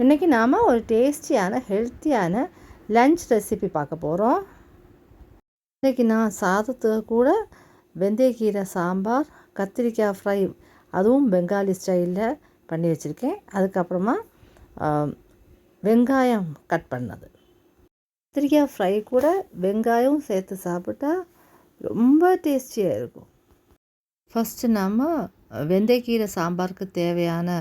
இன்றைக்கி நாம் ஒரு டேஸ்டியான ஹெல்த்தியான லஞ்ச் ரெசிபி பார்க்க போகிறோம். இன்றைக்கி நான் சாதத்துக்கு கூட வெந்தயக்கீரை சாம்பார், கத்திரிக்காய் ஃப்ரை, அதுவும் பெங்காலி ஸ்டைலில் பண்ணி வச்சுருக்கேன். அதுக்கப்புறமா வெங்காயம் கட் பண்ணது. கத்திரிக்காய் ஃப்ரை கூட வெங்காயம் சேர்த்து சாப்பிட்டா ரொம்ப டேஸ்டியாக இருக்கும். ஃபஸ்ட்டு நாம் வெந்தயக்கீரை சாம்பாருக்கு தேவையான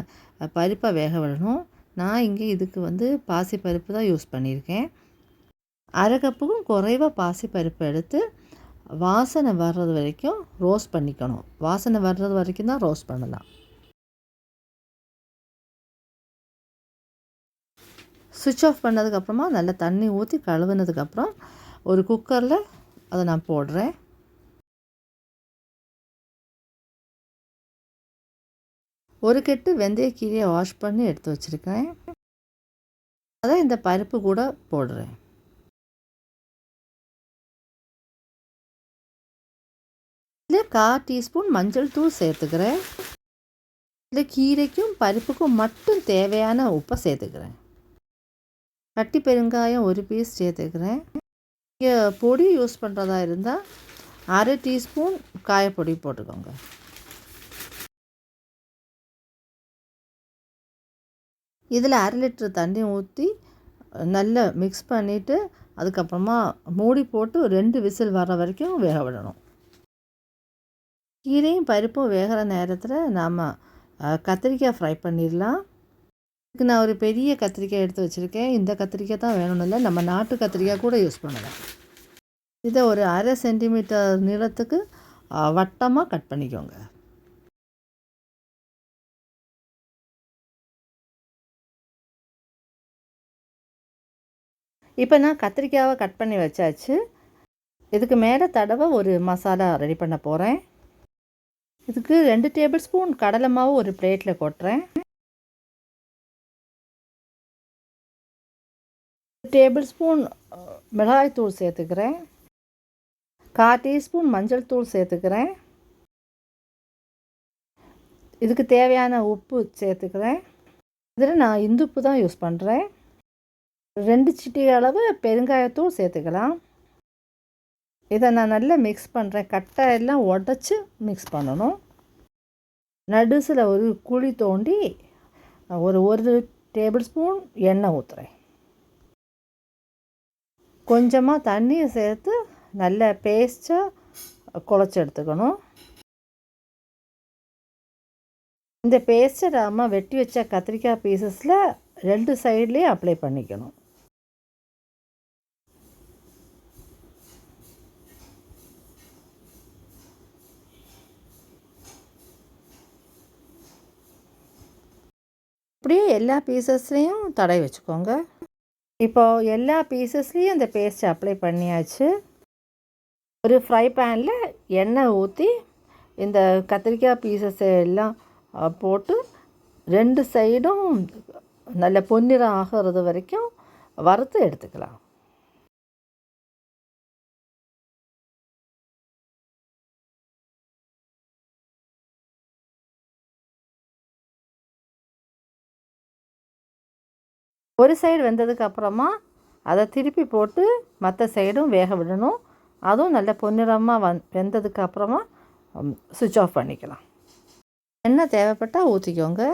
பருப்பை வேக விடணும். நான் இங்கே இதுக்கு பாசிப்பருப்பு தான் யூஸ் பண்ணியிருக்கேன். அரை கப்புக்கும் குறைவாக பாசிப்பருப்பு எடுத்து வாசனை வர்றது வரைக்கும் ரோஸ்ட் பண்ணிக்கணும். வாசனை வர்றது வரைக்கும் தான் ரோஸ்ட் பண்ணலாம். சுவிட்ச் ஆஃப் பண்ணதுக்கப்புறமா நல்லா தண்ணி ஊற்றி கழுவுனதுக்கப்புறம் ஒரு குக்கரில் அதை நான் போடுறேன். ஒரு கெட்டு வெந்தயக்கீரையை வாஷ் பண்ணி எடுத்து வச்சுருக்கேன். அதை இந்த பருப்பு கூட போடுறேன். இதில் 1/4 டீஸ்பூன் மஞ்சள் தூள் சேர்த்துக்கிறேன். இதில் கீரைக்கும் பருப்புக்கும் மட்டும் தேவையான உப்பை சேர்த்துக்கிறேன். கட்டி பெருங்காயம் ஒரு பீஸ் சேர்த்துக்கிறேன். இங்கே பொடி யூஸ் பண்ணுறதா இருந்தால் அரை டீஸ்பூன் காயப்பொடி போட்டுக்கோங்க. இதில் 1/2 லிட்டர் தண்ணி ஊற்றி நல்லா மிக்ஸ் பண்ணிவிட்டு அதுக்கப்புறமா மூடி போட்டு 2 விசில் வர வரைக்கும் வேக விடணும். கீரையும் பருப்பும் வேகிற நேரத்தில் நாம் கத்திரிக்காய் ஃப்ரை பண்ணிடலாம். இதுக்கு நான் ஒரு பெரிய கத்திரிக்காய் எடுத்து வச்சுருக்கேன். இந்த கத்திரிக்காய் தான் வேணும்னு இல்லை, நம்ம நாட்டு கத்திரிக்காய் கூட யூஸ் பண்ணலாம். இதை ஒரு 1/2 சென்டிமீட்டர் நீளத்துக்கு வட்டமாக கட் பண்ணிக்கோங்க. இப்போ நான் கத்திரிக்காவை கட் பண்ணி வச்சாச்சு. இதுக்கு மேலே தடவை ஒரு மசாலா ரெடி பண்ண போகிறேன். இதுக்கு 2 டேபிள் ஸ்பூன் கடலை மாவு ஒரு பிளேட்டில் கொட்டுறேன். 1 டேபிள் ஸ்பூன் மிளகாய்த்தூள் சேர்த்துக்கிறேன். 1/4 டீஸ்பூன் மஞ்சள் தூள் சேர்த்துக்கிறேன். இதுக்கு தேவையான உப்பு சேர்த்துக்கிறேன். இதில் நான் இந்துப்பு தான் யூஸ் பண்ணுறேன். 2 சிட்டிகை அளவு பெருங்காயத்தூள் சேர்த்துக்கலாம். இதை நான் நல்லா மிக்ஸ் பண்ணுறேன். கட்டை எல்லாம் உடச்சி மிக்ஸ் பண்ணணும். நடுசில் ஒரு குழி தோண்டி ஒரு டேபிள் ஸ்பூன் எண்ணெய் ஊற்றுறேன். கொஞ்சமாக தண்ணியை சேர்த்து நல்ல பேஸ்ட்டாக குழச்சி எடுத்துக்கணும். இந்த பேஸ்ட்டை நாம் வெட்டி வச்ச கத்திரிக்காய் பீசஸில் 2 சைட்லேயும் அப்ளை பண்ணிக்கணும். அப்படியே எல்லா பீசஸ்லேயும் தடவி வச்சுக்கோங்க. இப்போது எல்லா பீசஸ்லேயும் இந்த பேஸ்ட்டை அப்ளை பண்ணியாச்சு. ஒரு ஃப்ரை பேனில் எண்ணெய் ஊற்றி இந்த கத்திரிக்காய் பீசஸை எல்லாம் போட்டு 2 சைடும் நல்ல பொன்னிறம் ஆகிறது வரைக்கும் வறுத்து எடுத்துக்கலாம். ஒரு சைடு வெந்ததுக்கு அப்புறமா அதை திருப்பி போட்டு மற்ற சைடும் வேக விடணும். அதுவும் நல்ல பொன்னிறமாக வெந்ததுக்கு அப்புறமா சுவிட்ச் ஆஃப் பண்ணிக்கலாம். எண்ணெய் தேவைப்பட்டால் ஊற்றிக்கோங்க.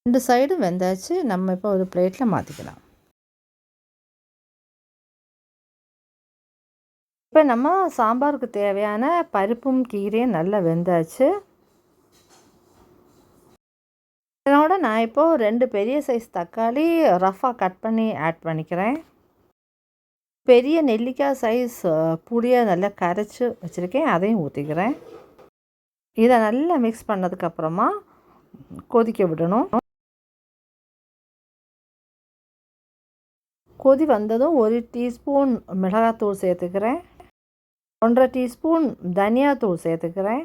2 சைடும் வெந்தாச்சு. நம்ம இப்போ ஒரு பிளேட்டில் மாற்றிக்கலாம். இப்போ நம்ம சாம்பாருக்கு தேவையான பருப்பும் கீரையும் நல்லா வெந்தாச்சு. இதனோட நான் இப்போது 2 பெரிய சைஸ் தக்காளி ரஃப்பாக கட் பண்ணி ஆட் பண்ணிக்கிறேன். பெரிய நெல்லிக்காய் சைஸ் புளியை நல்லா கரைச்சி வச்சுருக்கேன், அதையும் ஊற்றிக்கிறேன். இதை நல்லா மிக்ஸ் பண்ணதுக்கப்புறமா கொதிக்க விடணும். கொதி வந்ததும் 1 டீஸ்பூன் மிளகாத்தூள் சேர்த்துக்கிறேன். 1/2 டீஸ்பூன் தனியாத்தூள் சேர்த்துக்கிறேன்.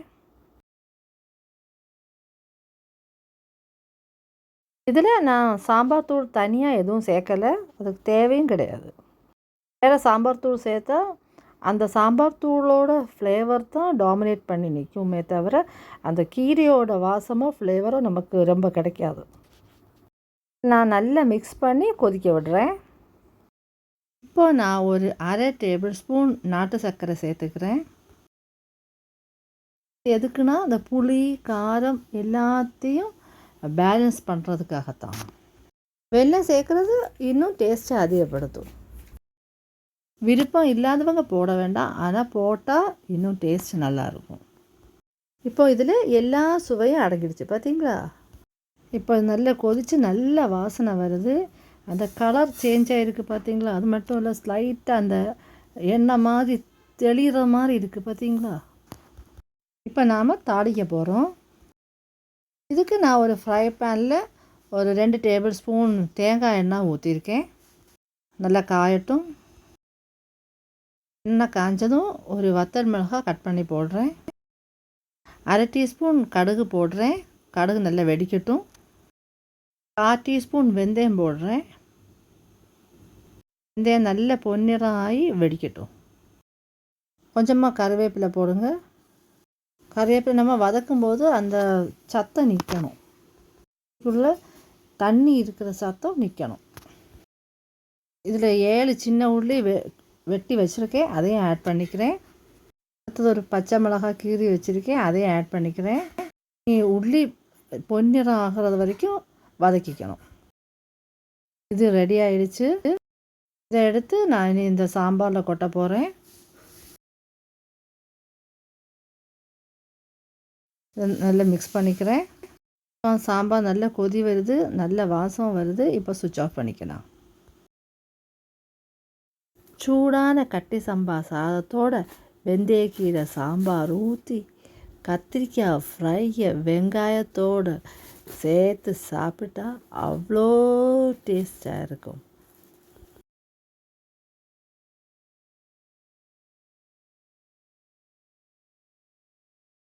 இதில் நான் சாம்பார் தூள் தனியாக எதுவும் சேர்க்கலை, அதுக்கு தேவையும் கிடையாது. வேறு சாம்பார் தூள் சேர்த்தா அந்த சாம்பார் தூளோட ஃப்ளேவர் தான் டாமினேட் பண்ணி நிற்குமே தவிர அந்த கீரையோட வாசமோ ஃப்ளேவரோ நமக்கு ரொம்ப கிடைக்காது. நான் நல்லா மிக்ஸ் பண்ணி கொதிக்க விடுறேன். இப்போது நான் ஒரு அரை டேபிள் ஸ்பூன் நாட்டு சர்க்கரை சேர்த்துக்கிறேன். எதுக்குன்னா அந்த புளி காரம் எல்லாத்தையும் பேலன்ஸ் பண்ணுறதுக்காகத்தான். வெல்லம் சேர்க்குறது இன்னும் டேஸ்ட்டை அதிகப்படுத்தும். விருப்பம் இல்லாதவங்க போட வேண்டாம், ஆனால் போட்டால் இன்னும் டேஸ்ட் நல்லாயிருக்கும். இப்போ இதில் எல்லா சுவையும் அடங்கிடுச்சு பார்த்தீங்களா? இப்போ நல்லா கொதித்து நல்ல வாசனை வருது. அந்த கலர் சேஞ்ச் ஆகிருக்கு பார்த்தீங்களா? அது மட்டும் இல்லை, ஸ்லைட்டாக அந்த எண்ணெய் மாதிரி தெளிகிற மாதிரி இருக்குது பார்த்தீங்களா? இப்போ நாம் தாளிக்க போகிறோம். இதுக்கு நான் ஒரு ஃப்ரை பேனில் ஒரு 2 டேபிள் ஸ்பூன் தேங்காய் எண்ணெய் ஊற்றிருக்கேன். நல்லா காயட்டும். எண்ணெய் காஞ்சதும் ஒரு வத்தல் மிளகாய் கட் பண்ணி போடுறேன். அரை டீஸ்பூன் கடுகு போடுறேன். கடுகு நல்லா வெடிக்கட்டும். 1/4 டீஸ்பூன் வெந்தயம் போடுறேன். வெந்தயம் நல்ல பொன்னிறம் ஆகி வெடிக்கட்டும். கொஞ்சமாக கருவேப்பிலை போடுங்க. கருவேப்பிலை நம்ம வதக்கும்போது அந்த சத்தம் நிற்கணும். இதுக்குள்ளே தண்ணி இருக்கிற சத்தம் நிற்கணும். இதில் 7 சின்ன உள்ளி வெட்டி வச்சுருக்கேன், அதையும் ஆட் பண்ணிக்கிறேன். அடுத்தது ஒரு பச்சை மிளகாய் கீறி வச்சுருக்கேன், அதையும் ஆட் பண்ணிக்கிறேன். உள்ளி பொன்னிறம் ஆகிறது வரைக்கும் வதக்கிக்கணும். இது ரெடி ஆகிடுச்சு. இதை எடுத்து நான் இனி இந்த சாம்பாரில் கொட்ட போகிறேன். நல்லா மிக்ஸ் பண்ணிக்கிறேன். சாம்பார் நல்லா கொதி வருது, நல்ல வாசம் வருது. இப்போ சுவிட்ச் ஆஃப் பண்ணிக்கலாம். சூடான கட்டி சம்பா சாதத்தோட வெந்தயக்கீரை சாம்பார் ஊற்றி கத்திரிக்காய் ஃப்ரையை வெங்காயத்தோடு சேர்த்து சாப்பிட்டா அவ்வளோ டேஸ்டாக இருக்கும்.